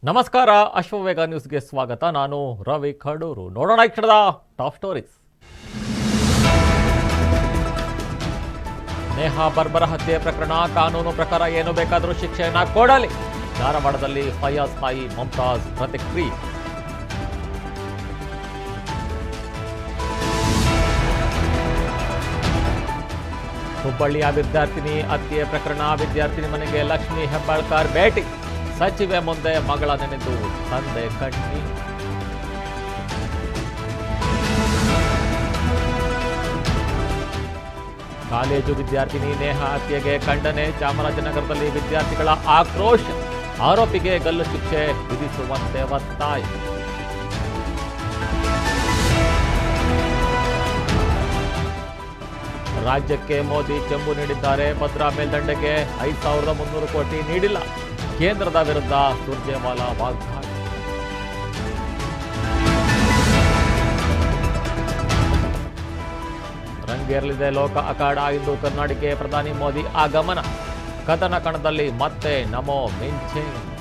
ನಮಸ್ಕಾರ, ಅಶ್ವವೇಗ ನ್ಯೂಸ್ಗೆ ಸ್ವಾಗತ. ನಾನು ರವಿ ಕಡೂರು. ನೋಡೋಣ ಈ ಕ್ಷಣದ ಟಾಪ್ ಸ್ಟೋರೀಸ್. ನೇಹಾ ಬರ್ಬರ ಹತ್ಯೆ ಪ್ರಕರಣ ಕಾನೂನು ಪ್ರಕಾರ ಏನು ಬೇಕಾದರೂ ಶಿಕ್ಷೆಯನ್ನ ಕೊಡಲಿ. ಧಾರವಾಡದಲ್ಲಿ ಫಯಾಜ್ ತಾಯಿ ಮಮತಾಜ್ ಪ್ರತಿಕ್ರಿಯೆ. ಹುಬ್ಬಳ್ಳಿಯ ವಿದ್ಯಾರ್ಥಿನಿ ಹತ್ಯೆ ಪ್ರಕರಣ ವಿದ್ಯಾರ್ಥಿನಿ ಮನೆಗೆ ಲಕ್ಷ್ಮೀ ಹೆಬ್ಬಾಳ್ಕರ್ ಭೇಟಿ. ಸಚಿವೆ ಮುಂದೆ ಮಗಳ ನೆನೆದು ತಂದೆ ಕಣ್ಣೀರು. ಕಾಲೇಜು ವಿದ್ಯಾರ್ಥಿನಿ ನೇಹಾ ಹತ್ಯೆಗೆ ಖಂಡನೆ. ಚಾಮರಾಜನಗರದಲ್ಲಿ ವಿದ್ಯಾರ್ಥಿಗಳ ಆಕ್ರೋಶ. ಆರೋಪಿಗೆ ಗಲ್ಲು ಶಿಕ್ಷೆ ವಿಧಿಸುವಂತೆ ಒತ್ತಾಯ. ರಾಜ್ಯಕ್ಕೆ ಮೋದಿ ಚೆಂಬು ನೀಡಿದ್ದಾರೆ. ಭದ್ರಾ ಮೇಲ್ದಂಡೆಗೆ 5,300 ಕೋಟಿ ನೀಡಿಲ್ಲ. ಕೇಂದ್ರದ ವಿರುದ್ಧ ಸುರ್ಜೇವಾಲಾ ವಾಗ್ದಾಳಿ. ರಂಗೇರಲಿದೆ ಲೋಕ ಅಖಾಡ. ಇಂದು ಕರ್ನಾಟಕಕ್ಕೆ ಪ್ರಧಾನಿ ಮೋದಿ ಆಗಮನ. ಕದನ ಕಣದಲ್ಲಿ ಮತ್ತೆ ನಮೋ ಮಿಂಚಿಂಗ್.